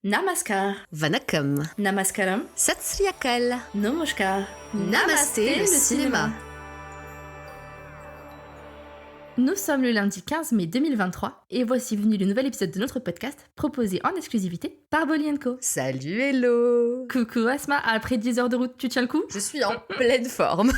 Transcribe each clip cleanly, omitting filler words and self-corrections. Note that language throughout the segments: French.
Namaskar, Vanakkam, Namaskaram, Sat Sri Akal, Namaskar, Namasté le cinéma. Nous sommes le lundi 15 mai 2023 et voici venu le nouvel épisode de notre podcast proposé en exclusivité par Bolly & Co. Salut Hello. Coucou Asma, après 10 heures de route, tu tiens le coup? Je suis en pleine forme.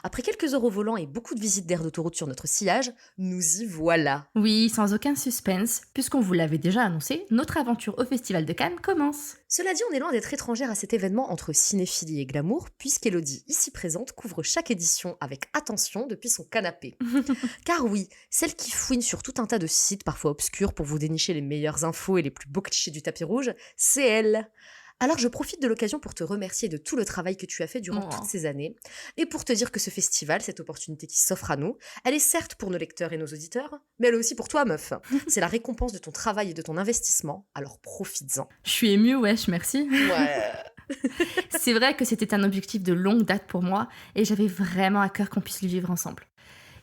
Après quelques heures au volant et beaucoup de visites d'aires d'autoroute sur notre sillage, nous y voilà. Oui, sans aucun suspense, puisqu'on vous l'avait déjà annoncé, notre aventure au Festival de Cannes commence. Cela dit, on est loin d'être étrangère à cet événement entre cinéphilie et glamour, puisqu'Elodie, ici présente, couvre chaque édition avec attention depuis son canapé. Car oui, celle qui fouine sur tout un tas de sites parfois obscurs pour vous dénicher les meilleures infos et les plus beaux clichés du tapis rouge, c'est elle. Alors je profite de l'occasion pour te remercier de tout le travail que tu as fait durant toutes ces années, et pour te dire que ce festival, cette opportunité qui s'offre à nous, elle est certes pour nos lecteurs et nos auditeurs, mais elle est aussi pour toi, meuf. C'est la récompense de ton travail et de ton investissement, alors profites-en. Je suis émue, wesh, merci. Ouais. C'est vrai que c'était un objectif de longue date pour moi et j'avais vraiment à cœur qu'on puisse le vivre ensemble.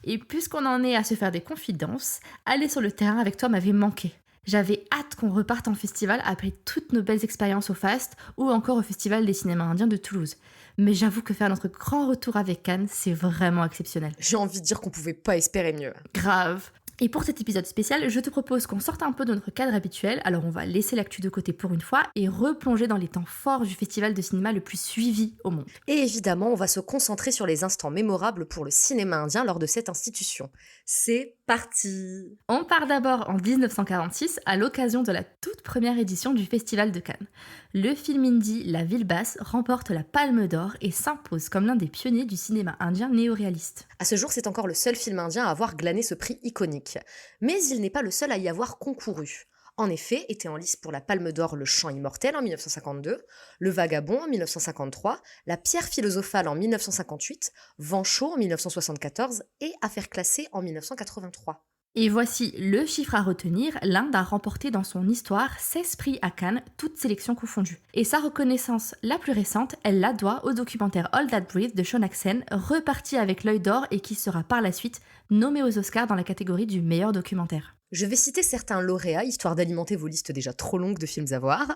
Et puisqu'on en est à se faire des confidences, aller sur le terrain avec toi m'avait manqué. J'avais hâte qu'on reparte en festival après toutes nos belles expériences au FAST ou encore au Festival des cinémas indiens de Toulouse. Mais j'avoue que faire notre grand retour avec Cannes, c'est vraiment exceptionnel. J'ai envie de dire qu'on pouvait pas espérer mieux. Grave. Et pour cet épisode spécial, je te propose qu'on sorte un peu de notre cadre habituel, alors on va laisser l'actu de côté pour une fois et replonger dans les temps forts du festival de cinéma le plus suivi au monde. Et évidemment, on va se concentrer sur les instants mémorables pour le cinéma indien lors de cette institution. C'est parti! On part d'abord en 1946 à l'occasion de la toute première édition du Festival de Cannes. Le film indie La Ville Basse remporte la Palme d'Or et s'impose comme l'un des pionniers du cinéma indien néo-réaliste. À ce jour, c'est encore le seul film indien à avoir glané ce prix iconique. Mais il n'est pas le seul à y avoir concouru. En effet, était en lice pour la Palme d'Or Le Chant immortel en 1952, Le Vagabond en 1953, La Pierre philosophale en 1958, Vent chaud en 1974 et Affaires classées en 1983. Et voici le chiffre à retenir, l'Inde a remporté dans son histoire 16 prix à Cannes, toutes sélections confondues. Et sa reconnaissance la plus récente, elle la doit au documentaire All That Breathe de Shonak Sen, reparti avec l'œil d'or et qui sera par la suite nommé aux Oscars dans la catégorie du meilleur documentaire. Je vais citer certains lauréats, histoire d'alimenter vos listes déjà trop longues de films à voir.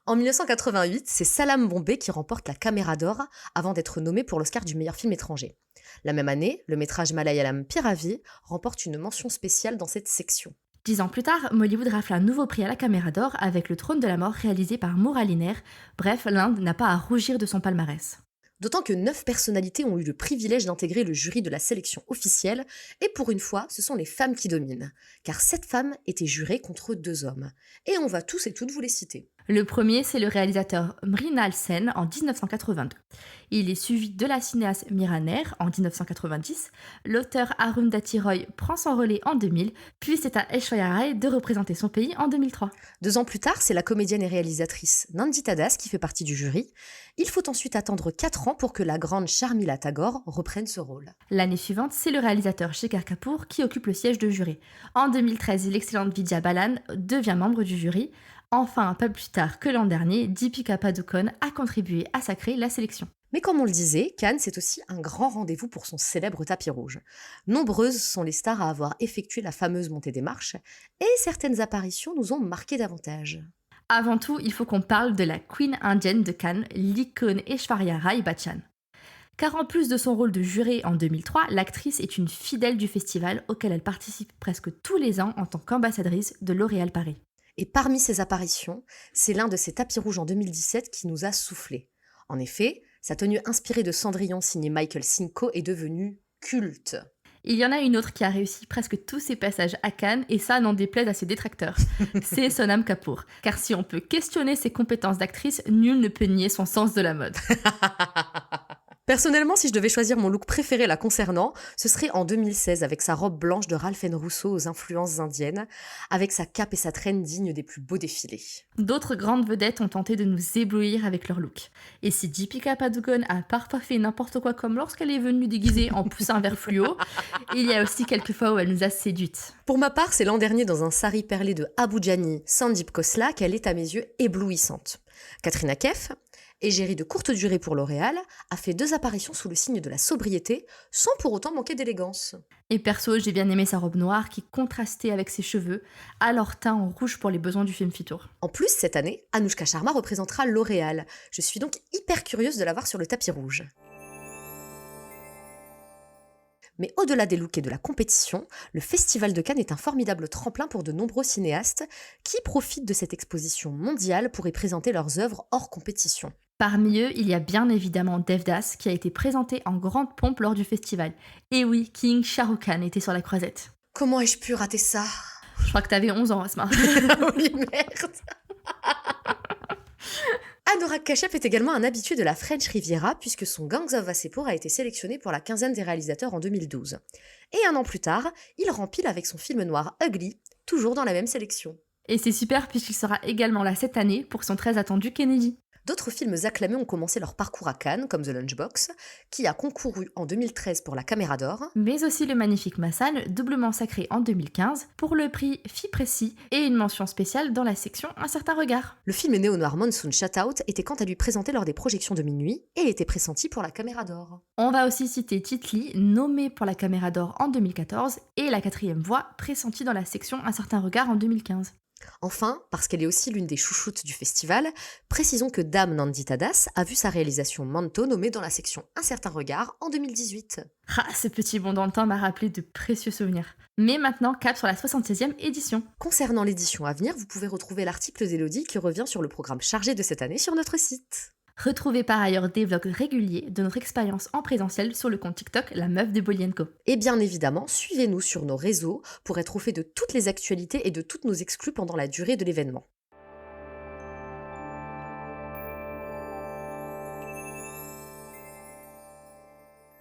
En 1988, c'est Salam Bombay qui remporte la Caméra d'Or avant d'être nommé pour l'Oscar du meilleur film étranger. La même année, le métrage malayalam Piravi remporte une mention spéciale dans cette section. 10 ans plus tard, Mollywood rafle un nouveau prix à la Caméra d'Or avec Le Trône de la Mort réalisé par Muraliner. Bref, l'Inde n'a pas à rougir de son palmarès. D'autant que 9 personnalités ont eu le privilège d'intégrer le jury de la sélection officielle, et pour une fois, ce sont les femmes qui dominent, car 7 femmes étaient jurées contre 2 hommes. Et on va tous et toutes vous les citer. Le premier, c'est le réalisateur Mrinal Sen en 1982. Il est suivi de la cinéaste Mira Nair en 1990. L'auteur Arundhati Roy prend son relais en 2000, puis c'est à Aishwarya Rai de représenter son pays en 2003. 2 ans plus tard, c'est la comédienne et réalisatrice Nandita Das qui fait partie du jury. Il faut ensuite attendre 4 ans pour que la grande Sharmila Tagore reprenne ce rôle. L'année suivante, c'est le réalisateur Shekhar Kapoor qui occupe le siège de jury. En 2013, l'excellente Vidya Balan devient membre du jury. Enfin, pas plus tard que l'an dernier, Deepika Padukone a contribué à sacrer la sélection. Mais comme on le disait, Cannes, c'est aussi un grand rendez-vous pour son célèbre tapis rouge. Nombreuses sont les stars à avoir effectué la fameuse montée des marches, et certaines apparitions nous ont marqué davantage. Avant tout, il faut qu'on parle de la Queen indienne de Cannes, l'icône Aishwarya Rai Bachchan. Car en plus de son rôle de jurée en 2003, l'actrice est une fidèle du festival auquel elle participe presque tous les ans en tant qu'ambassadrice de L'Oréal Paris. Et parmi ces apparitions, c'est l'un de ses tapis rouges en 2017 qui nous a soufflé. En effet, sa tenue inspirée de Cendrillon signée Michael Cinco est devenue culte. Il y en a une autre qui a réussi presque tous ses passages à Cannes, et ça n'en déplaise à ses détracteurs. C'est Sonam Kapoor. Car si on peut questionner ses compétences d'actrice, nul ne peut nier son sens de la mode. Personnellement, si je devais choisir mon look préféré la concernant, ce serait en 2016 avec sa robe blanche de Ralph Russo aux influences indiennes, avec sa cape et sa traîne dignes des plus beaux défilés. D'autres grandes vedettes ont tenté de nous éblouir avec leur look. Et si Deepika Padukone a parfois fait n'importe quoi comme lorsqu'elle est venue déguisée en poussin vert fluo, il y a aussi quelques fois où elle nous a séduites. Pour ma part, c'est l'an dernier dans un sari perlé de Abu Jani Sandeep Khosla qu'elle est à mes yeux éblouissante. Katrina Kaif, Égérie de courte durée pour L'Oréal, a fait 2 apparitions sous le signe de la sobriété, sans pour autant manquer d'élégance. Et perso, j'ai bien aimé sa robe noire qui contrastait avec ses cheveux, alors teint en rouge pour les besoins du film Fitour. En plus, cette année, Anushka Sharma représentera L'Oréal. Je suis donc hyper curieuse de la voir sur le tapis rouge. Mais au-delà des looks et de la compétition, le Festival de Cannes est un formidable tremplin pour de nombreux cinéastes qui profitent de cette exposition mondiale pour y présenter leurs œuvres hors compétition. Parmi eux, il y a bien évidemment Devdas qui a été présenté en grande pompe lors du festival. Et oui, King Shah Rukh Khan était sur la croisette. Comment ai-je pu rater ça? Je crois que t'avais 11 ans, Asma. Oui, merde. Anurag Kashyap est également un habitué de la French Riviera puisque son Gangs of Wasseypur a été sélectionné pour la quinzaine des réalisateurs en 2012. Et 1 an plus tard, il rempile avec son film noir Ugly, toujours dans la même sélection. Et c'est super puisqu'il sera également là cette année pour son très attendu Kennedy. D'autres films acclamés ont commencé leur parcours à Cannes, comme The Lunchbox, qui a concouru en 2013 pour la Caméra d'Or, Mais aussi le magnifique Massan, doublement sacré en 2015 pour le prix FIPRECI et une mention spéciale dans la section Un certain regard. Le film néo-noir Monsoon Shutout était quant à lui présenté lors des projections de minuit et était pressenti pour la Caméra d'Or. On va aussi citer Titli, nommé pour la Caméra d'Or en 2014, et La quatrième voix, pressentie dans la section Un certain regard en 2015. Enfin, parce qu'elle est aussi l'une des chouchoutes du festival, précisons que Dame Nandita Das a vu sa réalisation Manto nommée dans la section Un certain regard en 2018. Ah, ce petit bond dans le temps m'a rappelé de précieux souvenirs. Mais maintenant, cap sur la 76e édition. Concernant l'édition à venir, vous pouvez retrouver l'article d'Elodie qui revient sur le programme chargé de cette année sur notre site. Retrouvez par ailleurs des vlogs réguliers de notre expérience en présentiel sur le compte TikTok La Meuf de Bolly & Co. Et bien évidemment, suivez-nous sur nos réseaux pour être au fait de toutes les actualités et de toutes nos exclus pendant la durée de l'événement.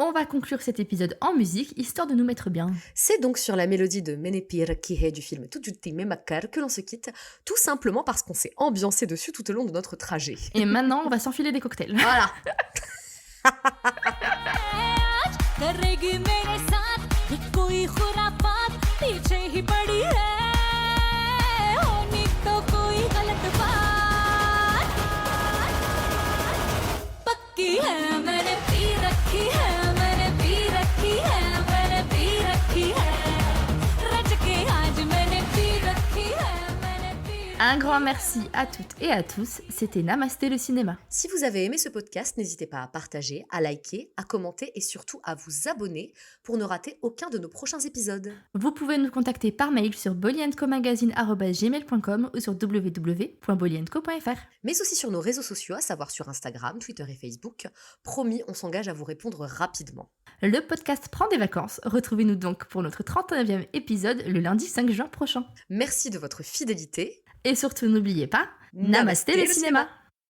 On va conclure cet épisode en musique, histoire de nous mettre bien. C'est donc sur la mélodie de Menepir Kihe du film Tujuti Memakar que l'on se quitte, tout simplement parce qu'on s'est ambiancé dessus tout au long de notre trajet. Et maintenant, on va s'enfiler des cocktails. Voilà. करेगी मेरे साथ ये कोई खुरापात पीछे ही पड़ी है होनी तो कोई गलत बात पक्की है मैंने पी रखी है मैंने पी रखी है मैंने पी रखी है रच के आज मैंने पी रखी है मैंने P Un grand merci à toutes et à tous, c'était Namasté le cinéma. Si vous avez aimé ce podcast, n'hésitez pas à partager, à liker, à commenter et surtout à vous abonner pour ne rater aucun de nos prochains épisodes. Vous pouvez nous contacter par mail sur bollyandcomagazine@gmail.com ou sur www.bollyandco.fr. Mais aussi sur nos réseaux sociaux, à savoir sur Instagram, Twitter et Facebook. Promis, on s'engage à vous répondre rapidement. Le podcast prend des vacances. Retrouvez-nous donc pour notre 39e épisode le lundi 5 juin prochain. Merci de votre fidélité. Et surtout, n'oubliez pas, Namasté le cinéma.